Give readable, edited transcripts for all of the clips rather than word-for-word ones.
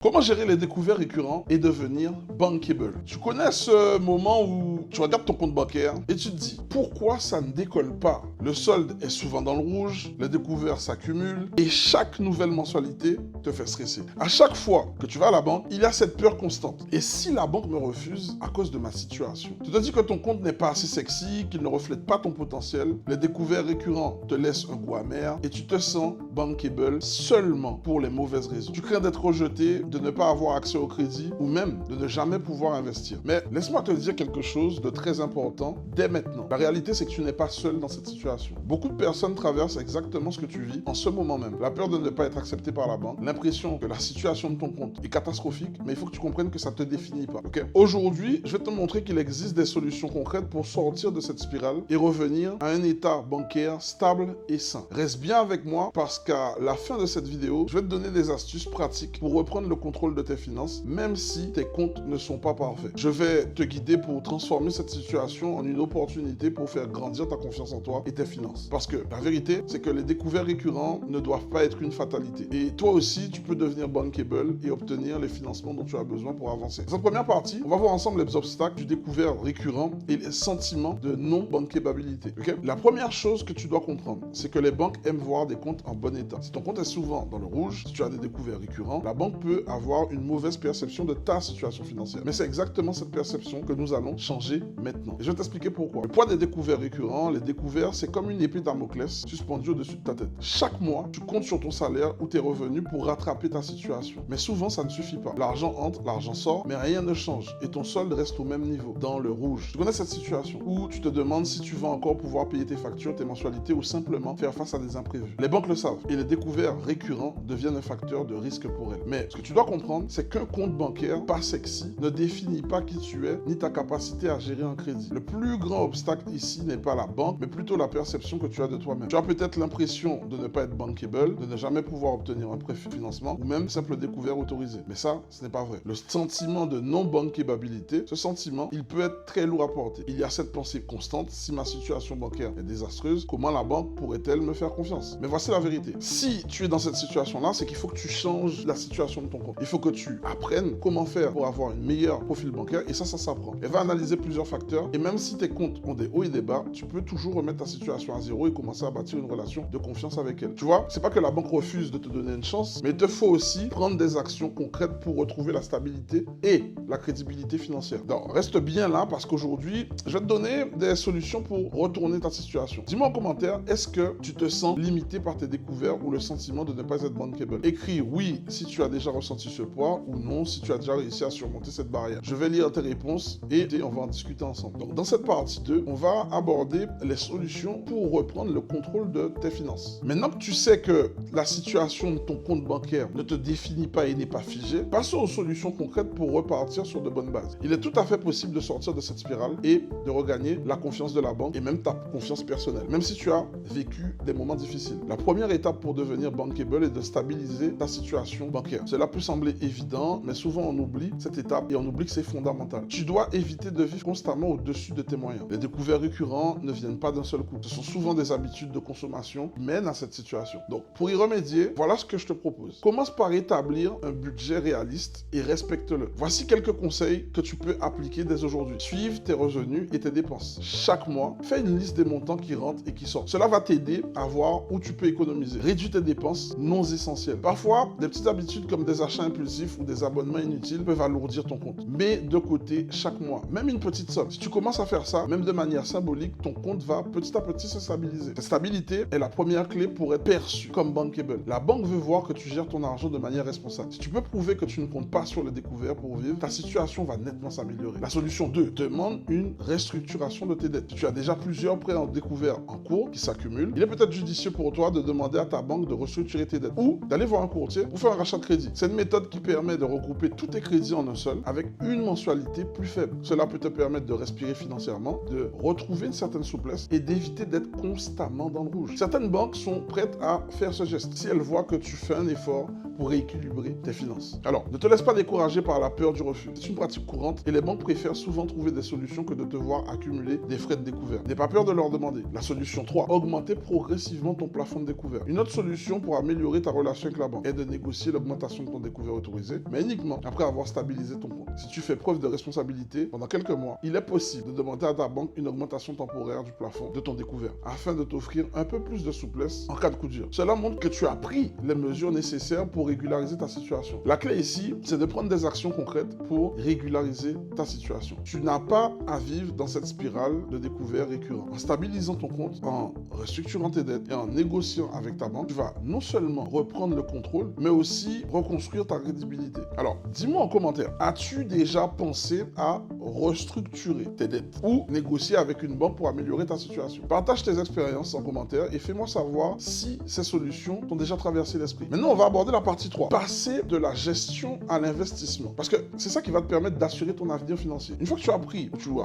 Comment gérer les découverts récurrents et devenir bankable? Tu connais ce moment où tu regardes ton compte bancaire et tu te dis pourquoi ça ne décolle pas? Le solde est souvent dans le rouge, les découverts s'accumulent et chaque nouvelle mensualité te fait stresser. À chaque fois que tu vas à la banque, il y a cette peur constante. Et si la banque me refuse à cause de ma situation? Tu te dis que ton compte n'est pas assez sexy, qu'il ne reflète pas ton potentiel, les découverts récurrents te laissent un goût amer et tu te sens bankable seulement pour les mauvaises raisons. Tu crains d'être rejeté, de ne pas avoir accès au crédit ou même de ne jamais pouvoir investir. Mais laisse-moi te dire quelque chose de très important dès maintenant. La réalité, c'est que tu n'es pas seul dans cette situation. Beaucoup de personnes traversent exactement ce que tu vis en ce moment même. La peur de ne pas être accepté par la banque, l'impression que la situation de ton compte est catastrophique, mais il faut que tu comprennes que ça ne te définit pas. Okay? Aujourd'hui, je vais te montrer qu'il existe des solutions concrètes pour sortir de cette spirale et revenir à un état bancaire stable et sain. Reste bien avec moi parce qu'à la fin de cette vidéo, je vais te donner des astuces pratiques pour reprendre le contrôle de tes finances, même si tes comptes ne sont pas parfaits. Je vais te guider pour transformer cette situation en une opportunité pour faire grandir ta confiance en toi et tes finances. Parce que la vérité, c'est que les découverts récurrents ne doivent pas être une fatalité. Et toi aussi, tu peux devenir bankable et obtenir les financements dont tu as besoin pour avancer. Dans cette première partie, on va voir ensemble les obstacles du découvert récurrent et les sentiments de non-bankabilité. Okay? La première chose que tu dois comprendre, c'est que les banques aiment voir des comptes en bon état. Si ton compte est souvent dans le rouge, si tu as des découverts récurrents, la banque peut avoir une mauvaise perception de ta situation financière. Mais c'est exactement cette perception que nous allons changer maintenant. Et je vais t'expliquer pourquoi. Le poids des découverts récurrents, les découverts, c'est comme une épée Damoclès suspendue au-dessus de ta tête. Chaque mois, tu comptes sur ton salaire ou tes revenus pour rattraper ta situation. Mais souvent, ça ne suffit pas. L'argent entre, l'argent sort, mais rien ne change. Et ton solde reste au même niveau, dans le rouge. Tu connais cette situation où tu te demandes si tu vas encore pouvoir payer tes factures, tes mensualités ou simplement faire face à des imprévus. Les banques le savent et les découverts récurrents deviennent un facteur de risque pour elles. Mais ce que tu dois comprendre, c'est qu'un compte bancaire pas sexy ne définit pas qui tu es ni ta capacité à gérer un crédit. Le plus grand obstacle ici n'est pas la banque, mais plutôt la perception que tu as de toi-même. Tu as peut-être l'impression de ne pas être bankable, de ne jamais pouvoir obtenir un préfinancement ou même simple découvert autorisé. Mais ça, ce n'est pas vrai. Le sentiment de non-bankabilité, ce sentiment, il peut être très lourd à porter. Il y a cette pensée constante: si ma situation bancaire est désastreuse, comment la banque pourrait-elle me faire confiance? Mais voici la vérité. Si tu es dans cette situation-là, c'est qu'il faut que tu changes la situation de ton compte. Il faut que tu apprennes comment faire pour avoir une meilleure profil bancaire et ça s'apprend. Elle va analyser plusieurs facteurs et même si tes comptes ont des hauts et des bas, tu peux toujours remettre ta situation à zéro et commencer à bâtir une relation de confiance avec elle. Tu vois, c'est pas que la banque refuse de te donner une chance, mais il te faut aussi prendre des actions concrètes pour retrouver la stabilité et la crédibilité financière. Donc, reste bien là parce qu'aujourd'hui, je vais te donner des solutions pour retourner ta situation. Dis-moi en commentaire, est-ce que tu te sens limité par tes découvertes ou le sentiment de ne pas être bankable? Écris oui si tu as déjà ressenti ce poids ou non si tu as déjà réussi à surmonter cette barrière. Je vais lire tes réponses et on va en discuter ensemble. Donc, dans cette partie 2, on va aborder les solutions pour reprendre le contrôle de tes finances. Maintenant que tu sais que la situation de ton compte bancaire ne te définit pas et n'est pas figée, passons aux solutions concrètes pour repartir sur de bonnes bases. Il est tout à fait possible de sortir de cette spirale et de regagner la confiance de la banque et même ta confiance personnelle, même si tu as vécu des moments difficiles. La première étape pour devenir bankable est de stabiliser ta situation bancaire. Cela peut sembler évident, mais souvent on oublie cette étape et on oublie que c'est fondamental. Tu dois éviter de vivre constamment au-dessus de tes moyens. Les découverts récurrents ne viennent pas d'un seul coup. Ce sont souvent des habitudes de consommation qui mènent à cette situation. Donc, pour y remédier, voilà ce que je te propose. Commence par établir un budget réaliste et respecte-le. Voici quelques conseils que tu peux appliquer dès aujourd'hui. Suive tes revenus et tes dépenses. Chaque mois, fais une liste des montants qui rentrent et qui sortent. Cela va t'aider à voir où tu peux économiser. Réduis tes dépenses non essentielles. Parfois, des petites habitudes comme des achats impulsifs ou des abonnements inutiles peuvent alourdir ton compte. Mets de côté chaque mois, même une petite somme. Si tu commences à faire ça, même de manière symbolique, ton compte va petit à petit se stabiliser. Cette stabilité est la première clé pour être perçu comme bankable. La banque veut voir que tu gères ton argent de manière responsable. Si tu peux prouver que tu ne comptes pas sur les découverts pour vivre, ta situation va nettement s'améliorer. La solution 2, demande une restructuration de tes dettes. Si tu as déjà plusieurs prêts en découvert en cours qui s'accumulent, il est peut-être judicieux pour toi de demander à ta banque de restructurer tes dettes ou d'aller voir un courtier pour faire un rachat de crédit. C'est une méthode qui permet de regrouper tous tes crédits en un seul avec une mensualité plus faible. Cela peut te permettre de respirer financièrement, de retrouver une certaine souplesse et d'éviter d'être constamment dans le rouge. Certaines banques sont prêtes à faire ce geste si elles voient que tu fais un effort pour rééquilibrer tes finances. Alors, ne te laisse pas décourager par la peur du refus. C'est une pratique courante et les banques préfèrent souvent trouver des solutions que de te voir accumuler des frais de découvert. N'aie pas peur de leur demander. La solution 3, augmenter progressivement ton plafond de découvert. Une autre solution pour améliorer ta relation avec la banque est de négocier l'augmentation de ton découvert. découvert autorisé, mais uniquement après avoir stabilisé ton compte. Si tu fais preuve de responsabilité pendant quelques mois, il est possible de demander à ta banque une augmentation temporaire du plafond de ton découvert afin de t'offrir un peu plus de souplesse en cas de coup dur. Cela montre que tu as pris les mesures nécessaires pour régulariser ta situation. La clé ici, c'est de prendre des actions concrètes pour régulariser ta situation. Tu n'as pas à vivre dans cette spirale de découvert récurrent. En stabilisant ton compte, en restructurant tes dettes et en négociant avec ta banque, tu vas non seulement reprendre le contrôle, mais aussi reconstruire ta crédibilité. Alors, dis-moi en commentaire, as-tu déjà pensé à restructurer tes dettes ou négocier avec une banque pour améliorer ta situation? Partage tes expériences en commentaire et fais-moi savoir si ces solutions t'ont déjà traversé l'esprit. Maintenant, on va aborder la partie 3. Passer de la gestion à l'investissement. Parce que c'est ça qui va te permettre d'assurer ton avenir financier. Une fois que tu as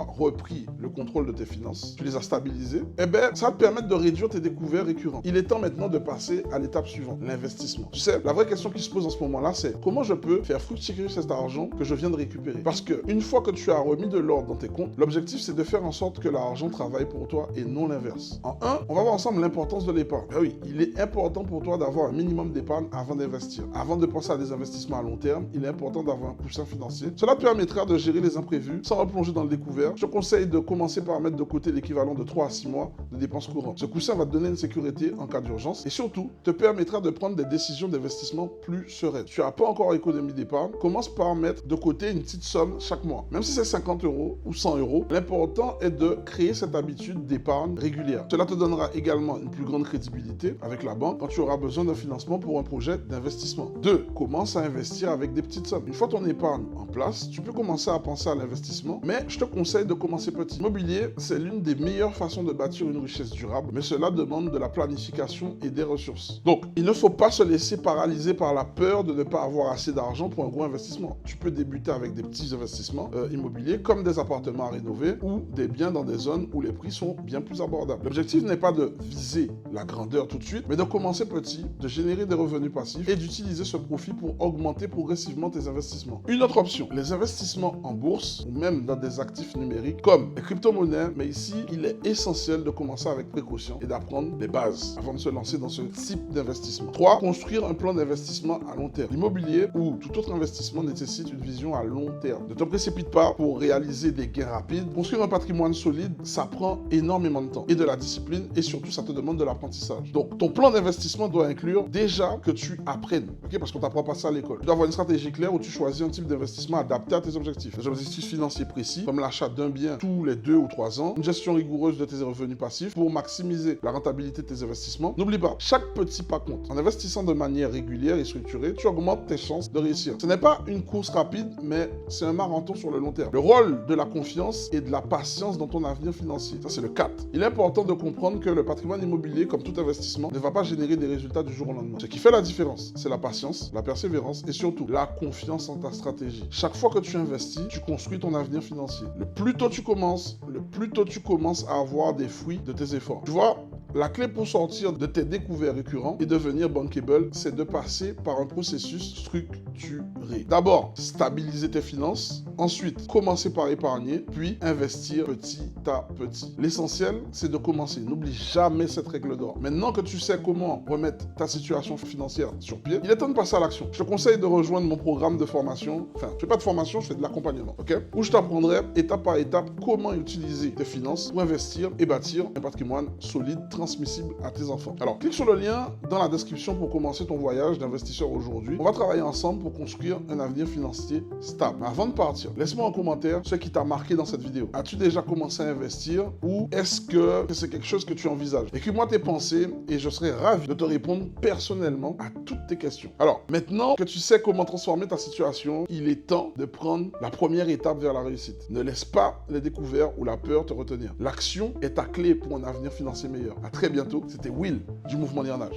repris le contrôle de tes finances, tu les as stabilisées, eh bien, ça va te permettre de réduire tes découverts récurrents. Il est temps maintenant de passer à l'étape suivante, l'investissement. Tu sais, la vraie question qui se pose en ce moment-là, c'est comment je peux faire fructifier cet argent que je viens de récupérer? Parce que une fois que tu as remis de l'ordre dans tes comptes, l'objectif, c'est de faire en sorte que l'argent travaille pour toi et non l'inverse. En un, on va voir ensemble l'importance de l'épargne. Ben oui, il est important pour toi d'avoir un minimum d'épargne avant d'investir. Avant de penser à des investissements à long terme, il est important d'avoir un coussin financier. Cela te permettra de gérer les imprévus sans replonger dans le découvert. Je te conseille de commencer par mettre de côté l'équivalent de 3 à 6 mois de dépenses courantes. Ce coussin va te donner une sécurité en cas d'urgence et surtout te permettra de prendre des décisions d'investissement plus sereines. Tu n'as pas encore économie d'épargne, commence par mettre de côté une petite somme chaque mois. Même si c'est 50 € ou 100 €, l'important est de créer cette habitude d'épargne régulière. Cela te donnera également une plus grande crédibilité avec la banque quand tu auras besoin d'un financement pour un projet d'investissement. 2. Commence à investir avec des petites sommes. Une fois ton épargne en place, tu peux commencer à penser à l'investissement, mais je te conseille de commencer petit. L'immobilier, c'est l'une des meilleures façons de bâtir une richesse durable, mais cela demande de la planification et des ressources. Donc, il ne faut pas se laisser paralyser par la peur de ne pas avoir assez d'argent pour un gros investissement. Tu peux débuter avec des petits investissements immobiliers comme des appartements à rénover ou des biens dans des zones où les prix sont bien plus abordables. L'objectif n'est pas de viser la grandeur tout de suite, mais de commencer petit, de générer des revenus passifs et d'utiliser ce profit pour augmenter progressivement tes investissements. Une autre option, les investissements en bourse ou même dans des actifs numériques comme les crypto-monnaies, mais ici, il est essentiel de commencer avec précaution et d'apprendre les bases avant de se lancer dans ce type d'investissement. 3. Construire un plan d'investissement à long terme. L'immobilier ou tout autre investissement nécessite une vision à long terme. Ne te précipite pas pour réaliser des gains rapides. Construire un patrimoine solide, ça prend énormément de temps et de la discipline et surtout, ça te demande de l'apprentissage. Donc, ton plan d'investissement doit inclure déjà que tu apprennes, ok? Parce qu'on t'apprend pas ça à l'école. Tu dois avoir une stratégie claire où tu choisis un type d'investissement adapté à tes objectifs. Des objectifs financiers précis, comme l'achat d'un bien tous les 2 ou 3 ans, une gestion rigoureuse de tes revenus passifs pour maximiser la rentabilité de tes investissements. N'oublie pas, chaque petit pas compte. En investissant de manière régulière et structurée, tu augmentes tes chances de réussir. Ce n'est pas une course rapide, mais c'est un marathon sur le long terme. Le rôle de la confiance et de la patience dans ton avenir financier. Ça, c'est le 4. Il est important de comprendre que le patrimoine immobilier, comme tout investissement, ne va pas générer des résultats du jour au lendemain. Ce qui fait la différence, c'est la patience, la persévérance et surtout la confiance en ta stratégie. Chaque fois que tu investis, tu construis ton avenir financier. Le plus tôt tu commences, le plus tôt tu commences à avoir des fruits de tes efforts. Tu vois, la clé pour sortir de tes découverts récurrents et devenir bankable, c'est de passer par un processus structuré. D'abord, stabiliser tes finances. Ensuite, commencer par épargner, puis investir petit à petit. L'essentiel, c'est de commencer. N'oublie jamais cette règle d'or. Maintenant que tu sais comment remettre ta situation financière sur pied, il est temps de passer à l'action. Je te conseille de rejoindre mon programme de formation. Enfin, je fais pas de formation, je fais de l'accompagnement, ok? Où je t'apprendrai étape par étape comment utiliser tes finances pour investir et bâtir un patrimoine solide, transmissible à tes enfants. Alors, clique sur le lien dans la description pour commencer ton voyage d'investisseur aujourd'hui. On va travailler ensemble pour construire un avenir financier stable. Mais avant de partir, laisse-moi en commentaire ce qui t'a marqué dans cette vidéo. As-tu déjà commencé à investir ou est-ce que c'est quelque chose que tu envisages? Écris-moi tes pensées et je serai ravi de te répondre personnellement à toutes tes questions. Alors, maintenant que tu sais comment transformer ta situation, il est temps de prendre la première étape vers la réussite. Ne laisse pas les découvertes ou la peur te retenir. L'action est ta clé pour un avenir financier meilleur. À très bientôt. C'était Will du Mouvement Liernage.